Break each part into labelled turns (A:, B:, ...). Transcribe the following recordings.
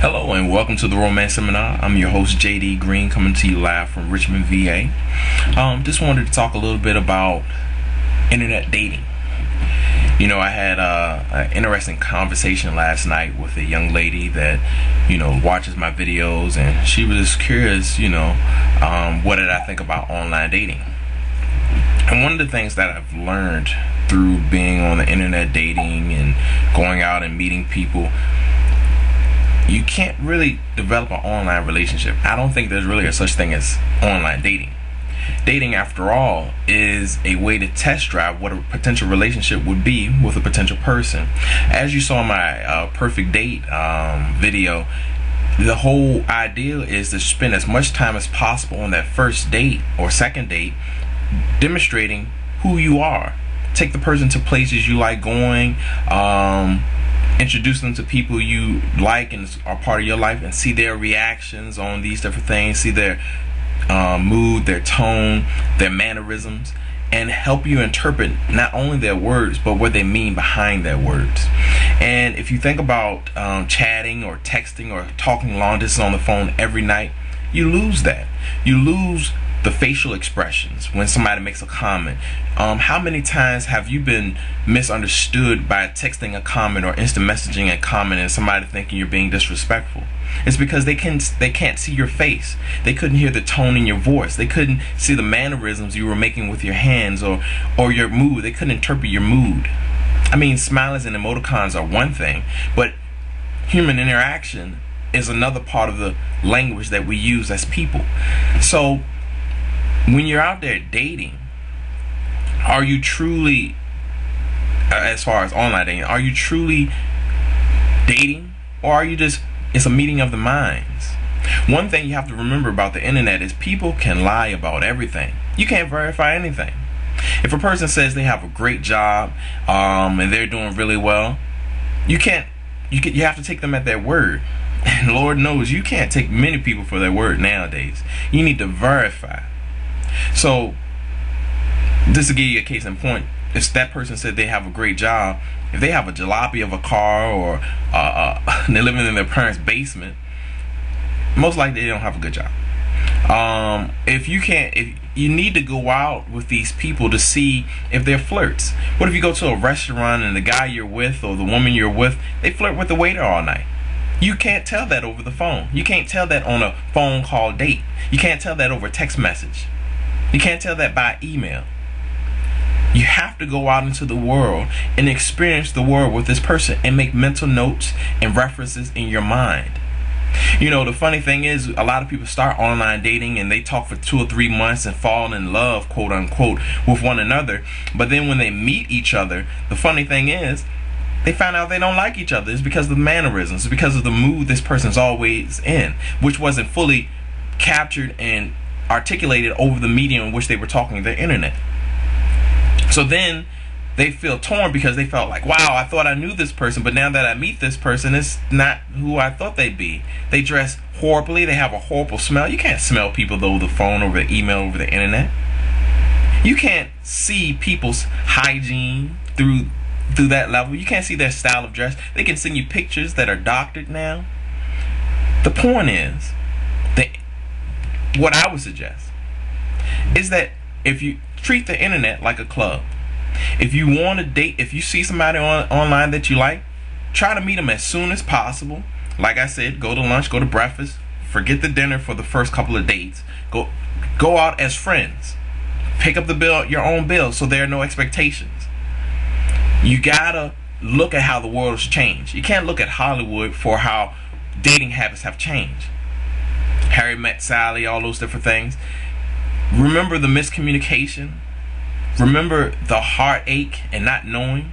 A: Hello and welcome to the Romance Seminar. I'm your host JD Green, coming to you live from Richmond, VA. Just wanted to talk a little bit about internet dating. You know, I had an interesting conversation last night with a young lady that, watches my videos, and she was just curious, what did I think about online dating? And one of the things that I've learned through being on the internet dating and going out and meeting people, you can't really develop an online relationship. I don't think there's really a such thing as online dating. Dating, after all, is a way to test drive what a potential relationship would be with a potential person. As you saw in my perfect date video, the whole idea is to spend as much time as possible on that first date or second date demonstrating who you are. Take the person to places you like going, introduce them to people you like and are part of your life, and see their reactions on these different things, see their mood, their tone, their mannerisms, and help you interpret not only their words but what they mean behind their words. And if you think about chatting or texting or talking long distance on the phone every night, you lose that. You lose the facial expressions when somebody makes a comment. How many times have you been misunderstood by texting a comment or instant messaging a comment and somebody thinking you're being disrespectful? It's because they can't see your face. They couldn't hear the tone in your voice. They couldn't see the mannerisms you were making with your hands or your mood. They couldn't interpret your mood. I mean, smileys and emoticons are one thing, but human interaction is another part of the language that we use as people. So when you're out there dating, are you truly, as far as online dating, are you truly dating, or are you just, it's a meeting of the minds? One thing you have to remember about the internet is people can lie about everything. You can't verify anything. If a person says they have a great job and they're doing really well, you have to take them at their word. And Lord knows you can't take many people for their word nowadays. You need to verify. So, just to give you a case in point, if that person said they have a great job, if they have a jalopy of a car or they're living in their parents' basement, most likely they don't have a good job. If you need to go out with these people to see if they're flirts. What if you go to a restaurant and the guy you're with or the woman you're with, they flirt with the waiter all night? You can't tell that over the phone. You can't tell that on a phone call date. You can't tell that over text message. You can't tell that by email. You have to go out into the world and experience the world with this person and make mental notes and references in your mind. The funny thing is, a lot of people start online dating and they talk for 2 or 3 months and fall in love, quote unquote, with one another. But then when they meet each other, the funny thing is, they find out they don't like each other. It's because of the mannerisms. It's because of the mood this person's always in, which wasn't fully captured and articulated over the medium in which they were talking, the internet. So then they feel torn because they felt like, wow, I thought I knew this person, but now that I meet this person, it's not who I thought they'd be. They dress horribly. They have a horrible smell. You can't smell people over the phone, over the email, over the internet. You can't see people's hygiene through that level. You can't see their style of dress. They can send you pictures that are doctored now. The point is, what I would suggest is that if you treat the internet like a club, if you want to date, if you see somebody online that you like, try to meet them as soon as possible. Like I said, go to lunch, go to breakfast, forget the dinner for the first couple of dates. Go out as friends. Pick up the bill, your own bill, so there are no expectations. You gotta look at how the world has changed. You can't look at Hollywood for how dating habits have changed. Harry met Sally, all those different things. Remember the miscommunication. Remember the heartache and not knowing.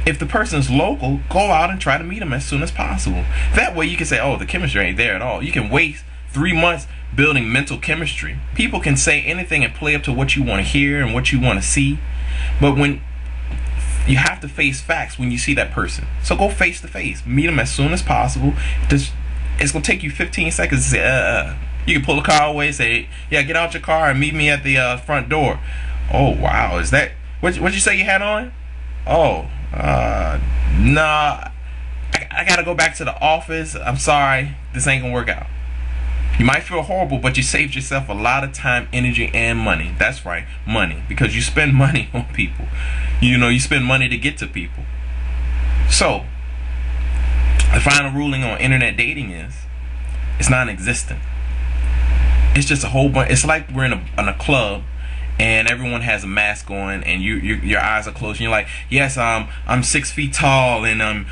A: If the person's local, go out and try to meet them as soon as possible. That way you can say, oh, the chemistry ain't there at all. You can waste 3 months building mental chemistry. People can say anything and play up to what you want to hear and what you want to see. But when you have to face facts when you see that person. So go face to face. Meet them as soon as possible. It's going to take you 15 seconds to say, You can pull the car away, say, yeah, get out your car and meet me at the front door. Oh, wow. Is that, what'd you say you had on? Oh, nah. I gotta go back to the office. I'm sorry, this ain't gonna work out. You might feel horrible, but you saved yourself a lot of time, energy, and money. That's right, money. Because you spend money on people. You spend money to get to people. So, the final ruling on internet dating is, it's non-existent. It's just a whole bunch. It's like we're in a club, and everyone has a mask on, and your eyes are closed, and you're like, yes, I'm 6 feet tall, and I'm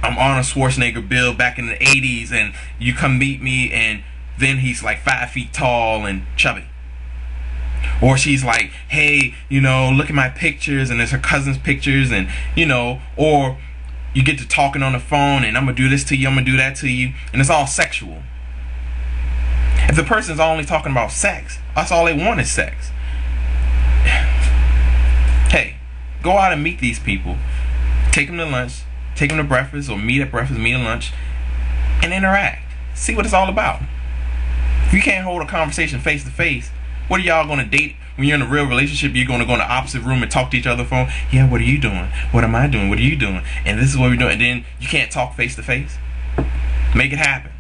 A: Arnold Schwarzenegger build back in the 80s, and you come meet me, and then he's like 5 feet tall and chubby. Or she's like, hey, look at my pictures, and there's her cousin's pictures, and or you get to talking on the phone, and I'm gonna do this to you, I'm gonna do that to you, and it's all sexual. If the person's only talking about sex, that's all they want is sex. Hey, go out and meet these people, take them to lunch, take them to breakfast, or meet at breakfast, meet at lunch, and interact. See what it's all about. If you can't hold a conversation face to face, what are y'all going to date? When you're in a real relationship, you're going to go in the opposite room and talk to each other on the phone. Yeah, what are you doing? What am I doing? What are you doing? And this is what we're doing. And then you can't talk face to face. Make it happen.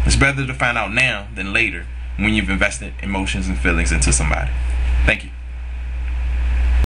A: It's better to find out now than later when you've invested emotions and feelings into somebody.